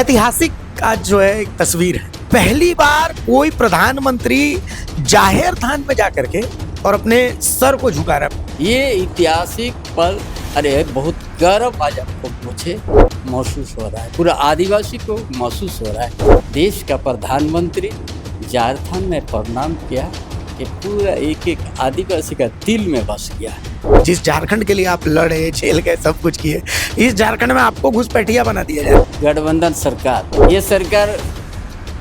ऐतिहासिक आज जो है एक तस्वीर है। पहली बार कोई प्रधानमंत्री जाहिर थान में जाकर के और अपने सर को झुका रहा है। ये ऐतिहासिक पल, अरे बहुत गर्व आज आपको मुझे महसूस हो रहा है, पूरा आदिवासी को महसूस हो रहा है। देश का प्रधानमंत्री जाहिर थान में प्रणाम किया कि पूरा एक एक आदिवासी का दिल में बस गया। जिस झारखंड के लिए आप लड़े, झेल गए, सब कुछ किए, इस झारखंड में आपको घुसपैठिया बना दिया जाए। गठबंधन सरकार, ये सरकार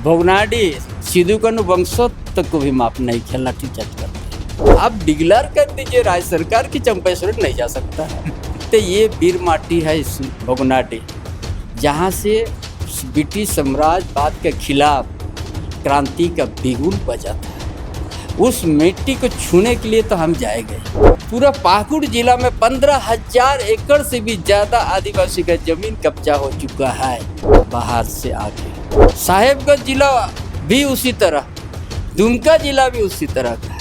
भोगनाडी सिद्धू वंशोत्तर को भी माफ नहीं किया, लाठीचार्ज करते। आप डिक्लेयर कर दीजिए राज्य सरकार की चंपेश्वर नहीं जा सकता है। तो ये वीर माटी है इस भोगनाडी, जहाँ से ब्रिटिश साम्राज्यवाद के खिलाफ क्रांति का बिगुल बजा था। उस मिट्टी को छूने के लिए तो हम जाएंगे। पूरा पाकुड़ जिला में 15,000 एकड़ से भी ज्यादा आदिवासी का जमीन कब्जा हो चुका है बाहर से आके। साहेबगंज जिला भी उसी तरह, दुमका जिला भी उसी तरह का है।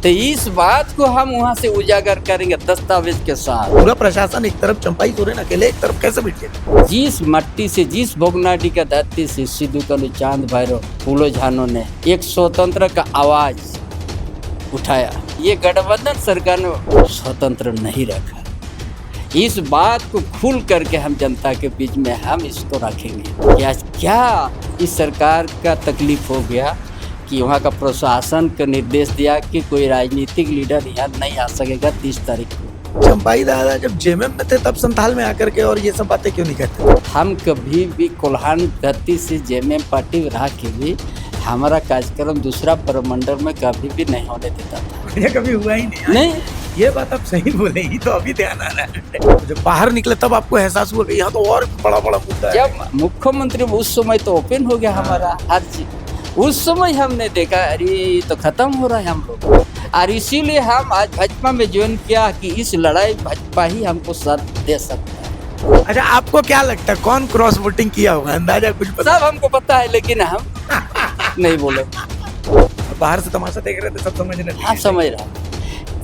तो इस बात को हम वहाँ से उजागर करेंगे दस्तावेज के साथ। पूरा प्रशासन एक तरफ, चंपाई सोरेन अकेले एक तरफ, कैसे बैठ गए? जिस मट्टी से, जिस भोगनाडी का धरती से सिद्धू कान्हू, चांद भैरव, फूलो झानो ने एक स्वतंत्र का आवाज उठाया, ये गठबंधन सरकार ने स्वतंत्र नहीं रखा। इस बात को खुल करके हम जनता के बीच में हम इसको रखेंगे कि आज क्या इस सरकार का तकलीफ हो गया कि वहाँ का प्रशासन को निर्देश दिया कि कोई राजनीतिक लीडर यहाँ नहीं आ सकेगा 30 तारीख को। चंपाई दादा जब जेएमएम में थे तब संथाल में आकर के और ये सब बातें क्यों नहीं कहते? हम कभी भी कोल्हान धरती से जेएमएम पार्टी रहा के भी हमारा कार्यक्रम दूसरा प्रमंडल में कभी भी नहीं होने देता था। ये कभी हुआ ही नहीं। ये बात आप सही बोले, ही तो अभी ध्यान आ रहा है। जब बाहर निकले तब आपको एहसास हुआ कि यहाँ तो और बड़ा बड़ा मुद्दा है। जब मुख्यमंत्री उस समय तो ओपन हो गया हमारा हर चीज, उस समय हमने देखा अरे ये तो खत्म हो रहा है हम लोग, और इसीलिए हम आज भाजपा में ज्वाइन किया कि इस लड़ाई भाजपा ही हमको साथ दे सकता है। अच्छा, आपको क्या लगता है कौन क्रॉस वोटिंग किया होगा? अंदाजा कुछ पता? सब हमको पता है, लेकिन हम नहीं बोले। बाहर से तमाशा देख रहे थे, सब समझ रहे थे। हाँ, समझ रहा।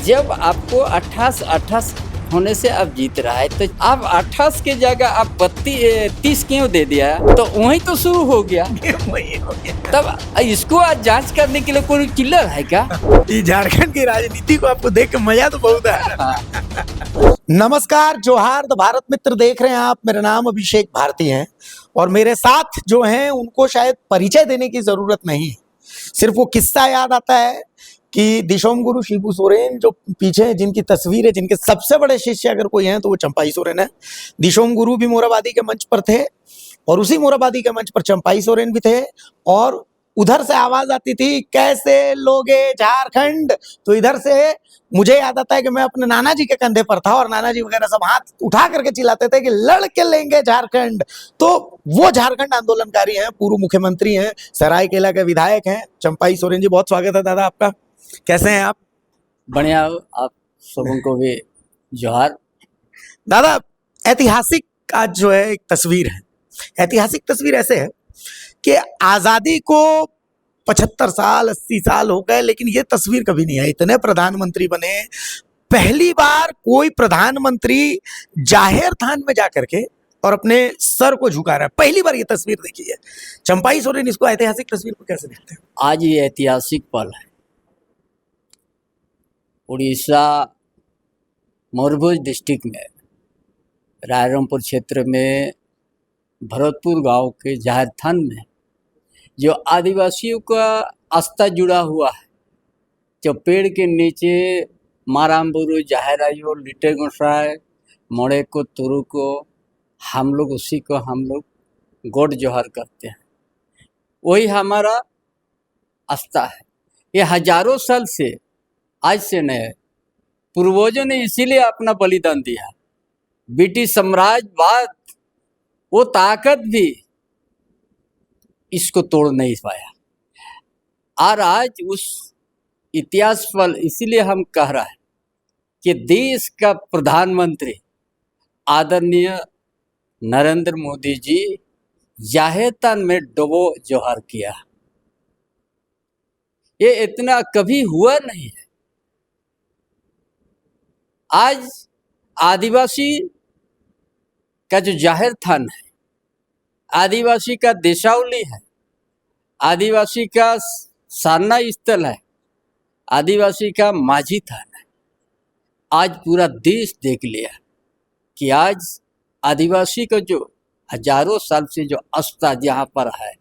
जब आपको 28 होने से अब जीत रहा है, तो आप 28 के जगह आप 30 क्यों दे दिया? तो वही तो शुरू हो गया। वही हो गया। तब इसको आज जांच करने के लिए कोई किलर है क्या? ये झारखंड की राजनीति को आपको देख के मजा तो बहुत आया। नमस्कार, जोहार द भारत मित्र देख रहे हैं आप। मेरा नाम अभिषेक भारती है और मेरे साथ जो हैं उनको शायद परिचय देने की जरूरत नहीं, सिर्फ वो किस्सा याद आता है कि दिशोम गुरु शिबू सोरेन जो पीछे हैं, जिनकी तस्वीर है, जिनके सबसे बड़े शिष्य अगर कोई हैं तो वो चंपाई सोरेन है। दिशोम गुरु भी मोराबादी के मंच पर थे और उसी मोराबादी के मंच पर चंपाई सोरेन भी थे, और उधर से आवाज आती थी कैसे लोगे झारखंड, तो इधर से मुझे याद आता है कि मैं अपने नाना जी के कंधे पर था और नाना जी वगैरह सब हाथ उठा करके चिल्लाते थे कि लड़ के लेंगे झारखंड। तो वो झारखंड आंदोलनकारी हैं, पूर्व मुख्यमंत्री हैं, सरायकेला के विधायक हैं चंपाई सोरेन जी। बहुत स्वागत है दादा आपका, कैसे हैं आप? बढ़िया, आप सबों को भी जोहार। दादा, ऐतिहासिक आज जो है एक तस्वीर है। ऐतिहासिक तस्वीर ऐसे है कि आजादी को 75 साल 80 साल हो गए, लेकिन ये तस्वीर कभी नहीं आई। इतने प्रधानमंत्री बने, पहली बार कोई प्रधानमंत्री जाहिर थान में जाकर के और अपने सर को झुका रहा है। पहली बार ये तस्वीर देखी है। चंपाई सोरेन इसको ऐतिहासिक तस्वीर को कैसे देखते हैं? आज ये ऐतिहासिक पल है। उड़ीसा मयूरभंज डिस्ट्रिक्ट में रायरंगपुर क्षेत्र में भरतपुर गांव के जाहिर थान में जो आदिवासियों का आस्था जुड़ा हुआ है, जो पेड़ के नीचे मारामबुरु, जाहरायो, लिटे गोसाई, मोड़े को, तुरु को, हम लोग उसी को हम लोग गोड जोहर करते हैं। वही हमारा आस्था है। ये हजारों साल से, आज से नहीं, पूर्वजों ने इसीलिए अपना बलिदान दिया। ब्रिटिश साम्राज्यवाद वो ताकत भी इसको तोड़ नहीं पाया। और आज उस इतिहास पर इसीलिए हम कह रहे हैं कि देश का प्रधानमंत्री आदरणीय नरेंद्र मोदी जी जाहिर थान में डबो जोहर किया। ये इतना कभी हुआ नहीं है। आज आदिवासी का जो जाहिर थान है, आदिवासी का देशावली है, आदिवासी का सारना स्थल है, आदिवासी का माझी थान है। आज पूरा देश देख लिया कि आज आदिवासी का जो हजारों साल से जो आस्था जहाँ पर है,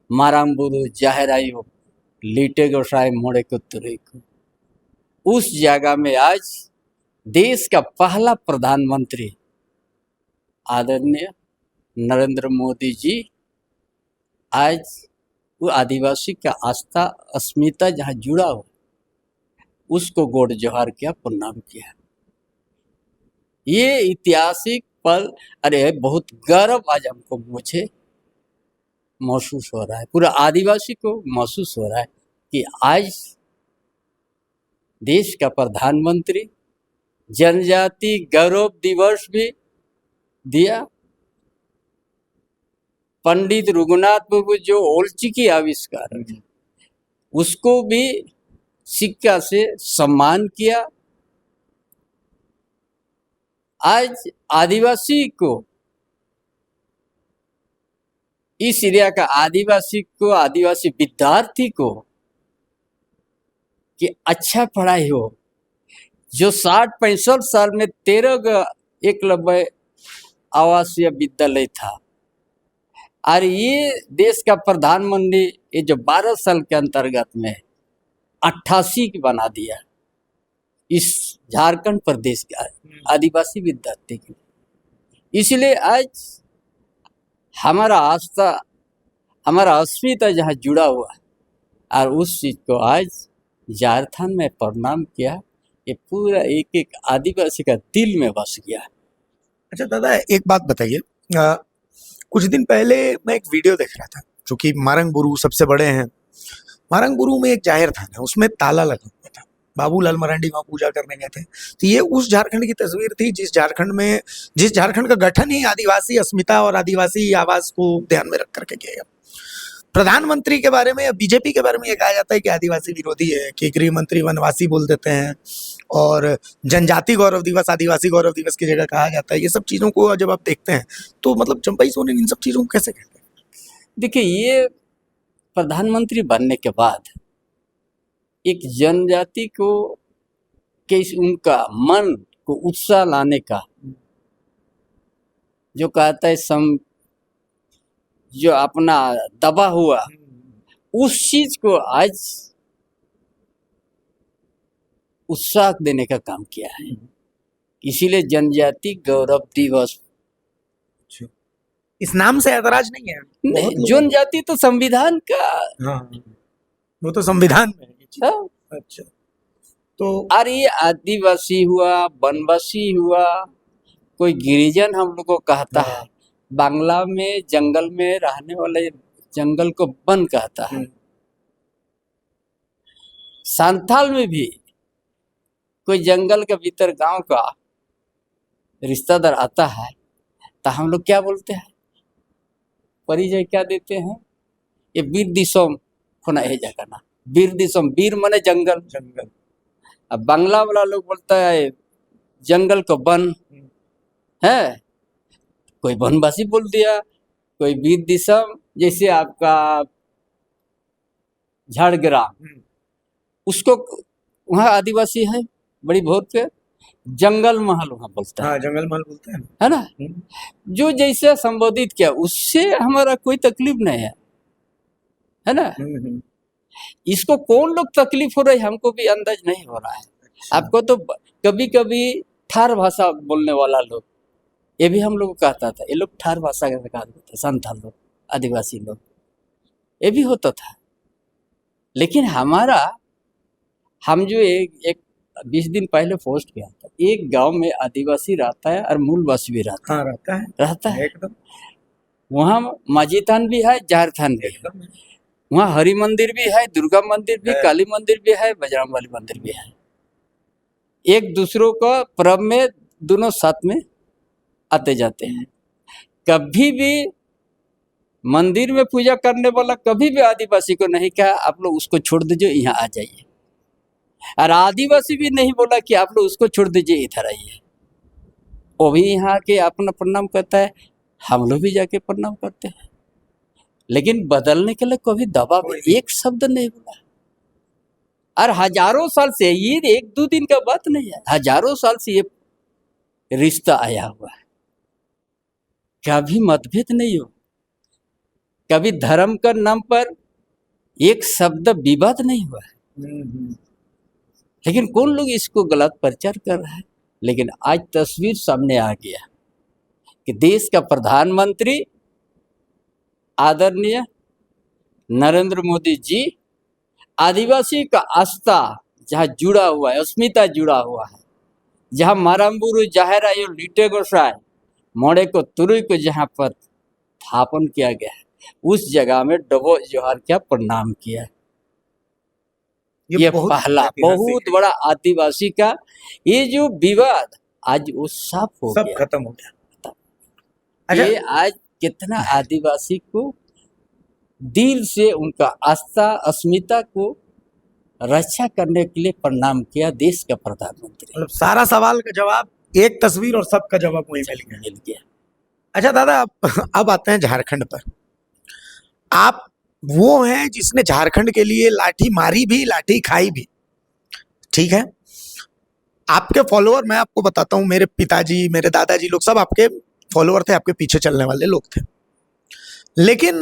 मारामबुरु जाहरायु लीटे गोसाई मोड़े को तुरे को, उस जगह में आज देश का पहला प्रधानमंत्री आदरणीय नरेंद्र मोदी जी आज वो आदिवासी का आस्था अस्मिता जहाँ जुड़ा हो उसको गोड़ जोहार किया, प्रणाम किया। ये ऐतिहासिक पल, अरे बहुत गर्व आज हमको मुझे महसूस हो रहा है, पूरा आदिवासी को महसूस हो रहा है कि आज देश का प्रधानमंत्री जनजाति गौरव दिवस भी दिया। पंडित रघुनाथ मुर्मू जो ओलची की आविष्कार उसको भी सिक्का से सम्मान किया। आज आदिवासी को, इस एरिया का आदिवासी को, आदिवासी विद्यार्थी को कि अच्छा पढ़ाई हो, जो 60-65 साल में 13 एकलव्य आवासीय विद्यालय था, और ये देश का प्रधानमंत्री ये जो 12 साल के अंतर्गत में 88 की बना दिया इस झारखंड प्रदेश के आदिवासी विद्यार्थी के। इसलिए आज हमारा आस्था, हमारा अस्मिता जहाँ जुड़ा हुआ है, और उस चीज को आज झारखंड में प्रणाम किया, ये पूरा एक एक आदिवासी का दिल में बस गया। अच्छा दादा, एक बात बताइए, कुछ दिन पहले मैं एक वीडियो देख रहा था, जो कि मारंगबुरु सबसे बड़े हैं, मारंगबुरु में एक जाहिर थान है, उसमें ताला लगा हुआ था। बाबूलाल मरांडी वहां पूजा करने गए थे। तो ये उस झारखंड की तस्वीर थी जिस झारखंड का गठन ही आदिवासी अस्मिता और आदिवासी आवाज को ध्यान में रख करके किया गया। प्रधानमंत्री के बारे में या बीजेपी के बारे में ये कहा जाता है कि आदिवासी विरोधी है, कि गृह मंत्री वनवासी बोल देते हैं, और जनजाति गौरव दिवस आदिवासी गौरव दिवस की जगह कहा जाता है। ये सब चीजों को जब आप देखते हैं तो मतलब चंपई सोरेन इन सब चीजों को कैसे कहते हैं? देखिए, ये प्रधानमंत्री बनने के बाद एक जनजाति को उनका मन को उत्साह लाने का जो कहता है जो अपना दबा हुआ उस चीज को आज उत्साह देने का काम किया है। इसीलिए जनजाति गौरव दिवस। इस नाम से ऐतराज नहीं है? जनजाति तो संविधान का, हाँ, वो तो संविधान में है। हाँ। अच्छा, तो और ये आदिवासी हुआ, वनवासी हुआ, कोई गिरिजन हम लोग को कहता है, बांग्ला में जंगल में रहने वाले जंगल को वन कहता है। संथाल में भी कोई जंगल के भीतर गांव का रिश्तेदार आता है तो हम लोग क्या बोलते हैं, परिचय क्या देते हैं, ये वीर दिसोम खोना है जगह ना, वीर दिसोम, वीर माने जंगल। अब बांग्ला वाला लोग बोलता है जंगल को वन है, कोई वनवासी बोल दिया, कोई वीर दिसम। जैसे आपका झाड़ग्राम, उसको वहाँ आदिवासी है बड़ी भोर पे, जंगल महल वहाँ बोलता है। हाँ, जंगल महल बोलते हैं, है ना। जो जैसे संबोधित किया उससे हमारा कोई तकलीफ नहीं है ना। इसको कौन लोग तकलीफ हो रही है हमको भी अंदाज नहीं हो रहा है। अच्छा। आपको तो कभी कभी ठार भाषा बोलने वाला लोग, ये भी हम लोग को कहता था, ये लोग ठार भाषा का कहते थे, संथाल लोग, आदिवासी लोग, ये भी होता था। लेकिन हम जो एक 20 दिन पहले पोस्ट किया था, एक गांव में आदिवासी रहता है और मूलवासी भी रहता है। हाँ, रहता है एकदम। वहाँ माझीथान भी है, जाहरथान भी है, वहाँ हरि मंदिर भी है, दुर्गा मंदिर भी, काली मंदिर भी है, बजरंगबली मंदिर भी है। एक दूसरों का पर्व में दोनों साथ में आते जाते हैं। कभी भी मंदिर में पूजा करने वाला कभी भी आदिवासी को नहीं कहा आप लोग उसको छोड़ दीजिए, यहाँ आ जाइए, और आदिवासी भी नहीं बोला कि आप लोग उसको छोड़ दीजिए, इधर आइए। वो भी यहाँ के अपना प्रणाम करता है, हम लोग भी जाके प्रणाम करते हैं, लेकिन बदलने के लिए कभी दबाव एक शब्द नहीं बोला। और हजारों साल से, ये एक दो दिन का बात नहीं है, हजारों साल से ये रिश्ता आया हुआ है। कभी मतभेद नहीं हो, कभी धर्म का नाम पर एक शब्द विवाद नहीं हुआ है। लेकिन कौन लोग इसको गलत प्रचार कर रहा है। लेकिन आज तस्वीर सामने आ गया कि देश का प्रधानमंत्री आदरणीय नरेंद्र मोदी जी आदिवासी का आस्था जहाँ जुड़ा हुआ है, अस्मिता जुड़ा हुआ है, जहाँ माराम्बुरु जाहेरायो लीटे गोसाई मोड़े को तुरुई को जहाँ पर स्थापन किया गया है, उस जगह में डबो जोहार क्या प्रणाम किया। ये पहला बहुत बड़ा आदिवासी का ये जो विवाद आज वो साफ हो सब गया, खत्म हो गया। अच्छा, ये आज कितना आदिवासी को दिल से उनका आस्था अस्मिता को रक्षा करने के लिए प्रणाम किया देश का प्रधानमंत्री। मतलब सारा सवाल का जवाब एक तस्वीर और सबका जवाब वही मिल गया। अच्छा दादा, अब आते हैं झारखंड पर। आप वो हैं जिसने झारखंड के लिए लाठी मारी भी, लाठी खाई भी, ठीक है। आपके फॉलोअर, मैं आपको बताता हूँ, मेरे पिताजी, मेरे दादाजी लोग सब आपके फॉलोअर थे, आपके पीछे चलने वाले लोग थे। लेकिन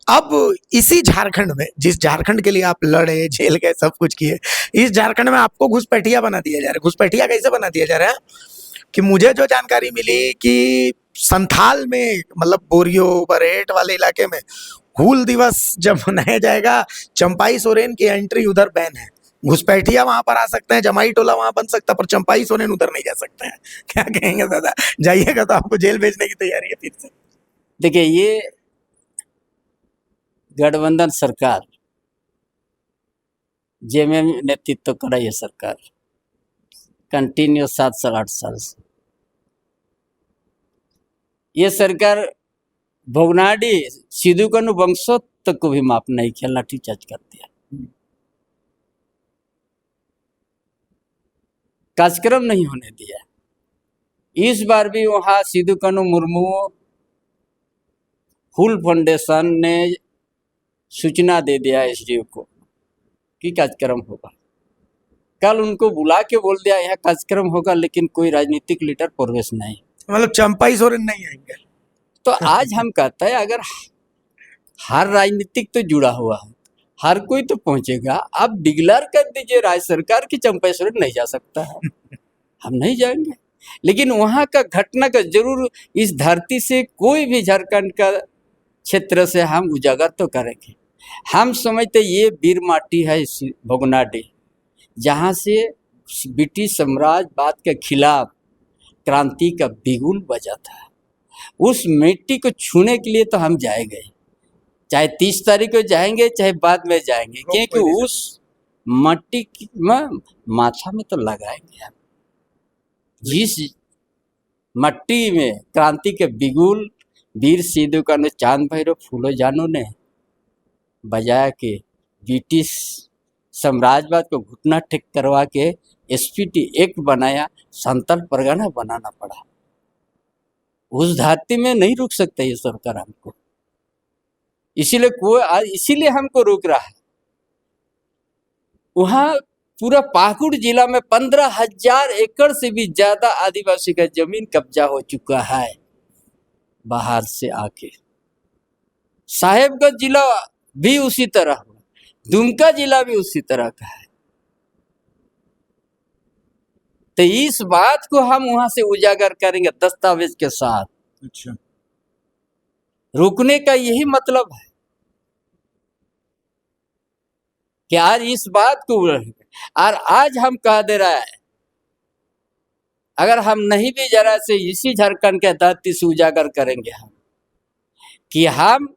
अब इसी झारखंड में, जिस झारखंड के लिए आप लड़े, झेल गए, सब कुछ किए, इस झारखंड में आपको घुसपैठिया बना दिया जा रहा है। घुसपैठिया कैसे बना दिया जा रहा है कि मुझे जो जानकारी मिली कि संथाल में, मतलब बोरियो बरहेट वाले इलाके में हूल दिवस जब मनाया जाएगा, चंपाई सोरेन की एंट्री उधर बैन है। घुसपैठिया वहां पर आ सकते हैं, जमाई टोला वहां बन सकता है, पर चंपाई सोरेन उधर नहीं जा सकते हैं। क्या कहेंगे दादा? जाइएगा तो आपको जेल भेजने की तैयारी है फिर से। देखिए, ये गठबंधन सरकार, जेएमएम नेतृत्व करा ये सरकार कंटिन्यू 7 साल 8 साल से, ये सरकार भोगनाडी सिद्धू कानू वंशों तक को भी माफ नहीं किया, लाठीचार्ज कर दिया। कार्यक्रम नहीं होने दिया। इस बार भी वहां सिद्धू कानू मुर्मू हुल फाउंडेशन ने सूचना दे दिया एसडीओ को कि कार्यक्रम होगा। कल उनको बुला के बोल दिया यहाँ कार्यक्रम होगा, लेकिन कोई राजनीतिक लीडर प्रवेश नहीं, मतलब चंपाई सोरेन नहीं आएंगे। तो आज हम कहते हैं अगर हर राजनीतिक तो जुड़ा हुआ है, हर कोई तो पहुंचेगा। आप डिक्लेयर कर दीजिए राज्य सरकार की चंपाई सोरेन नहीं जा सकता है, हम नहीं जाएंगे। लेकिन वहां का घटना का जरूर इस धरती से कोई भी झारखंड का क्षेत्र से हम उजागर तो करेंगे। हम समझते ये वीर माटी है भोगनाडी, जहाँ से ब्रिटिश साम्राज्यवाद के खिलाफ क्रांति का बिगुल बजा था। उस मिट्टी को छूने के लिए तो हम जाएंगे, चाहे 30 तारीख को जाएंगे, चाहे बाद में जाएंगे, क्योंकि उस मट्टी में माथा में तो लगाएंगे हम। जिस मट्टी में क्रांति के बिगुल वीर सिद्धू कानू चांद भैरव फूलो जानू ने बजाया के ब्रिटिश साम्राज्यवाद को घुटना टेक करवा के एसपीटी एक्ट बनाया, संथाल परगना बनाना पड़ा। उस धरती में नहीं रुक सकता ये सरकार हमको, इसीलिए हमको रोक रहा है। वहां पूरा पाकुड़ जिला में 15,000 एकड़ से भी ज्यादा आदिवासी का जमीन कब्जा हो चुका है बाहर से आके। साहेबगंज जिला भी उसी तरह हुआ, दुमका जिला भी उसी तरह का है। तो इस बात को हम वहां से उजागर करेंगे दस्तावेज के साथ। अच्छा, रुकने का यही मतलब है कि आज इस बात को, और आज हम कह दे रहा है, अगर हम नहीं भी जरा से इसी झारखंड के धरती से उजागर करेंगे हम कि हम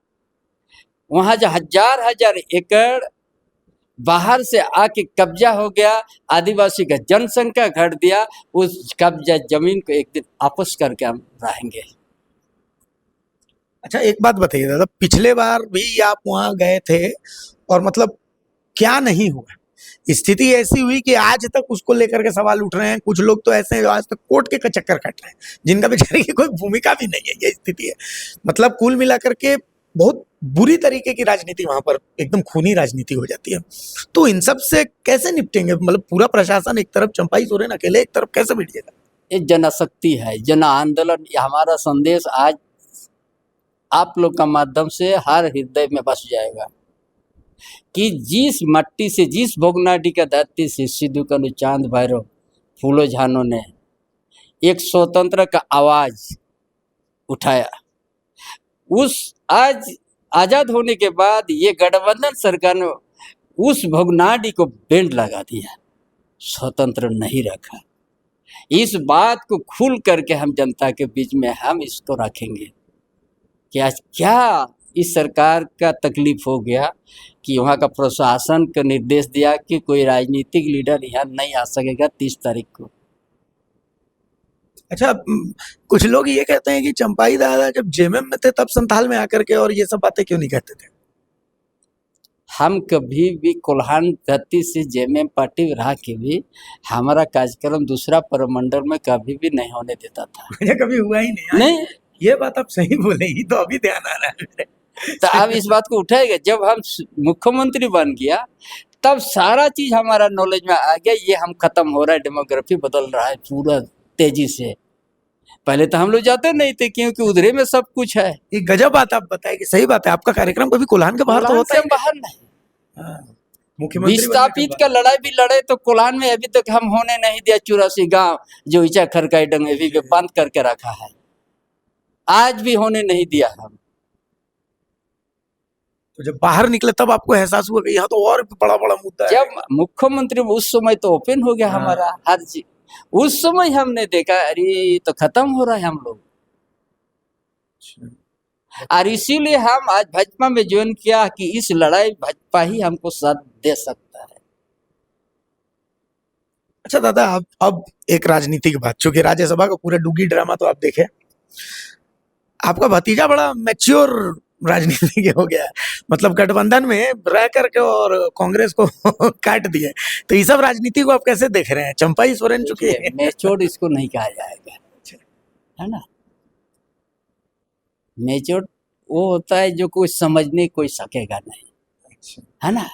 वहां जो हजार एकड़ बाहर से आके कब्जा हो गया, आदिवासी का जनसंख्या घट दिया, उस कब्जा जमीन को एक दिन वापस करके हम रहेंगे। अच्छा एक बात बताइए दादा, पिछले बार भी आप वहां गए थे और मतलब क्या नहीं हुआ? स्थिति ऐसी हुई कि आज तक उसको लेकर के सवाल उठ रहे हैं। कुछ लोग तो ऐसे हैं जो आज तक कोर्ट के चक्कर काट रहे हैं, जिनका बेचारे की कोई भूमिका भी नहीं है। ये स्थिति है। मतलब कुल मिलाकर के बहुत बुरी तरीके की राजनीति वहां पर, एकदम खूनी राजनीति हो जाती है। तो इन सब से कैसे निपटेंगे? मतलब पूरा प्रशासन एक तरफ, चंपाई सोरेन अकेले एक तरफ, कैसे बैठिएगा? ये जनशक्ति है, जन आंदोलन। ये हमारा संदेश आज आप लोग का माध्यम से हर हृदय में बस जाएगा कि जिस मट्टी से, जिस भोगनाडी का धरती से सिद्धू कान्हू, चांद भैरव, फूलो झानो ने एक स्वतंत्र का आवाज उठाया, उस आज आजाद होने के बाद ये गठबंधन सरकार ने उस भोगनाडी को बेंड लगा दिया, स्वतंत्र नहीं रखा। इस बात को खुल करके हम जनता के बीच में हम इसको रखेंगे कि आज क्या इस सरकार का तकलीफ हो गया कि वहाँ का प्रशासन का निर्देश दिया कि कोई राजनीतिक लीडर यहाँ नहीं आ सकेगा 30 तारीख को। अच्छा, कुछ लोग ये कहते हैं कि चंपाई दादा जब जेएमएम में थे तब संथाल में आकर के और ये सब बातें क्यों नहीं कहते थे? हम कभी भी कोल्हान धरती से जेएमएम पार्टी रहा के भी हमारा कार्यक्रम दूसरा परमंडल में कभी भी नहीं होने देता था। मुझे कभी हुआ ही नहीं। नहीं, ये बात आप सही बोले, ही तो अभी ध्यान आ रहा है मेरे। तो अब इस बात को उठाएगा। जब हम मुख्यमंत्री बन गया तब सारा चीज हमारा नॉलेज में आ गया, ये हम खत्म हो रहा है, डेमोग्राफी बदल रहा है पूरा तेजी से। पहले तो हम लोग जाते नहीं थे क्योंकि उधरे में सब कुछ है। ये गजब बात आप बताए कि सही बात है, आपका कार्यक्रम कभी कोल्हान के बाहर तो कोल्हान होता से ही बाहर नहीं। हाँ, मुख्यमंत्री बनने के विस्थापित बाद। का लड़ाई भी लड़े तो कोल्हान में अभी तक हम होने नहीं दिया। 84 गांव जो ईचा खरकाई डंगेवी पे बंद करके रखा है, आज भी होने नहीं दिया हम। तो जब बाहर निकले तब आपको एहसास हुआ कि यहाँ तो और भी बड़ा बड़ा मुद्दा है। जब मुख्यमंत्री उस समय तो ओपन हो गया हाँ। हमारा हर चीज। उस समय हमने देखा अरे तो खत्म हो रहा है हम लोग, और इसीलिए हम आज भाजपा में ज्वाइन किया कि इस लड़ाई भाजपा ही हमको साथ दे सकता है। अच्छा दादा, अब एक राजनीतिक बात, चूंकि राज्यसभा का पूरा डुगी ड्रामा तो आप देखे, आपका भतीजा बड़ा मैच्योर राजनीति हो गया है। मतलब गठबंधन में रह करके और कांग्रेस को काट दिए। तो ये सब राजनीति को आप कैसे देख रहे हैं? चंपाई सोरेन चुके मैच्योर इसको नहीं कहा जाएगा, है ना। मैच्योर वो होता है जो कोई समझने कोई सकेगा नहीं, है ना।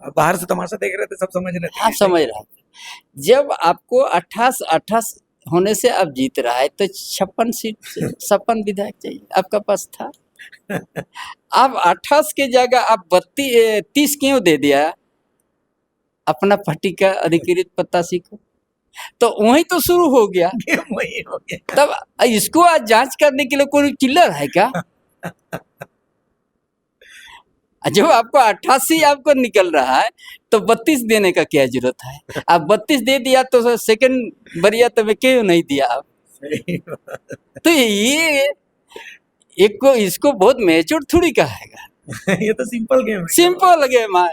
बाहर से तमाशा देख रहे थे, सब समझ रहे थे। आप समझ रहे थे। जब आपको 28 होने से अब जीत रहा है तो 56 सीट, 56 विधायक चाहिए, आपका पास था। अब 28 के जगह आप 30 क्यों दे दिया अपना पार्टी का अधिकृत प्रत्याशी को? तो वही तो शुरू हो गया। वही हो गया। तब इसको आज जांच करने के लिए कोई चिल्लर है क्या? जब आपको 88 आपको निकल रहा है तो 32 देने का क्या जरूरत है? आप 32 दे दिया तो सेकंड बरिया तो क्यों नहीं दिया आप? तो ये एक को इसको बहुत मैच्योर थोड़ी कहेगा। ये तो सिंपल गेम है। सिंपल गेम है।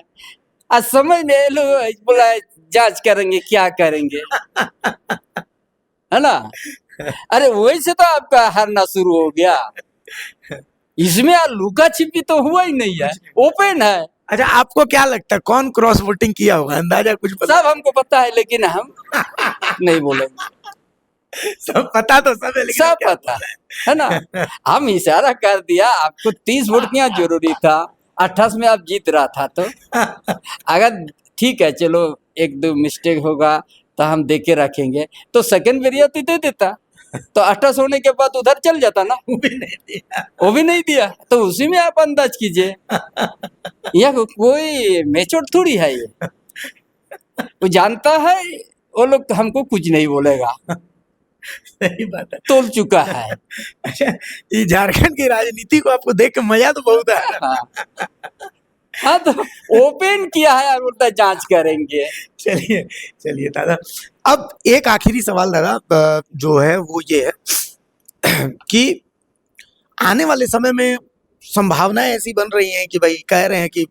आज समझ में लोग बोला जांच करेंगे, क्या करेंगे, है ना। अरे वही से तो आपका हारना शुरू हो गया। इसमें लुका छिपी तो हुआ ही नहीं है, ओपन है। अच्छा, आपको क्या लगता है कौन क्रॉस वोटिंग किया होगा? अंदाजा कुछ पता? सब हमको पता है लेकिन हम नहीं बोलेंगे। सब पता तो सब है, लेकिन सब क्या पता है ना। हम इशारा कर दिया, आपको 30 वोट क्या जरूरी था, 28 में आप जीत रहा था। तो अगर ठीक है चलो एक दो मिस्टेक होगा तो हम देके रखेंगे, तो सेकंड वैरियत दे देता तो 28 होने के बाद उधर चल जाता ना। वो भी नहीं दिया। वो भी नहीं दिया तो उसी में आप अंदाज कीजिए। यह कोई मैच्योर थोड़ी है, ये वो जानता है वो लोग हमको कुछ नहीं बोलेगा, सही बात है। तोल चुका है। अच्छा, ये झारखंड की राजनीति को आपको देख के मजा तो बहुत आया। हाँ तो ओपन किया है, बोलता जांच करेंगे। चलिए चलिए दादा, अब एक आखिरी सवाल दादा जो है वो ये है कि आने वाले समय में संभावनाएं ऐसी बन रही हैं कि भाई कह रहे हैं कि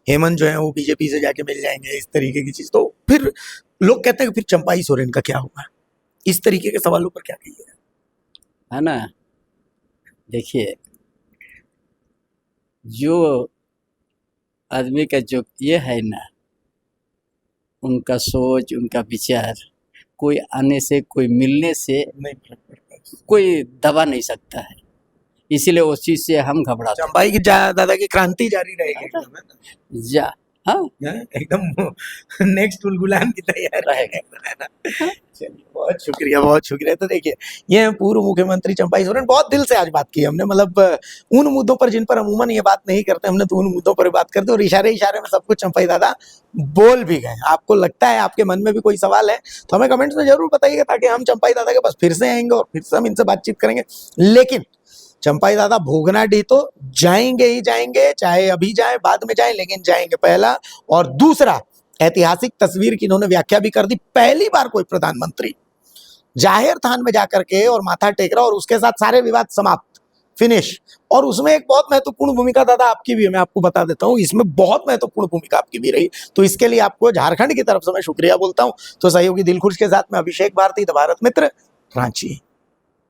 हेमंत जो है वो बीजेपी से जाके मिल जाएंगे, इस तरीके की चीज। तो फिर लोग कहते हैं कि फिर चंपाई सोरेन का क्या होगा? इस तरीके के सवालों पर क्या कहिए? है ना, देखिए जो आदमी का जो ये है ना, उनका सोच, उनका विचार, कोई आने से, कोई मिलने से नहीं फर्क पड़ता। कोई दबा नहीं सकता है। इसीलिए उस चीज से हम घबराते चंपाई की दादा की क्रांति जारी रहेगी एकदम, है ना? हैं। जा हाँ हैं? एकदम नेक्स्ट उलगुलान की तैयारी रहेगा। है ना? चलिए बहुत शुक्रिया, बहुत शुक्रिया। तो देखिए ये हैं पूर्व मुख्यमंत्री चंपाई सोरेन। बहुत दिल से आज बात की हमने, मतलब उन मुद्दों पर जिन पर अमूमन ये बात नहीं करते हमने, तो उन मुद्दों पर बात करते और इशारे इशारे में सब कुछ चंपाई दादा बोल भी गए। आपको लगता है, आपके मन में भी कोई सवाल है तो हमें कमेंट्स में जरूर बताइएगा, ताकि हम चंपाई दादा के पास फिर से आएंगे और फिर से हम इनसे बातचीत करेंगे। लेकिन चंपाई दादा भोगनाडीह तो जाएंगे ही जाएंगे, चाहे अभी जाए बाद में जाए, लेकिन जाएंगे। पहला। और दूसरा, ऐतिहासिक तस्वीर की इन्होंने व्याख्या भी कर दी। पहली बार कोई प्रधानमंत्री जाहिर थान में जाकर के और माथा टेक रहा, और उसके साथ सारे विवाद समाप्त, फिनिश। और उसमें एक बहुत महत्वपूर्ण भूमिका दादा आपकी भी है, मैं आपको बता देता हूं, इसमें बहुत महत्वपूर्ण भूमिका आपकी भी रही। तो इसके लिए आपको झारखंड की तरफ से मैं शुक्रिया बोलता हूं। तो सहयोगी दिलखुश के साथ में अभिषेक भारती, द भारत मित्र, रांची।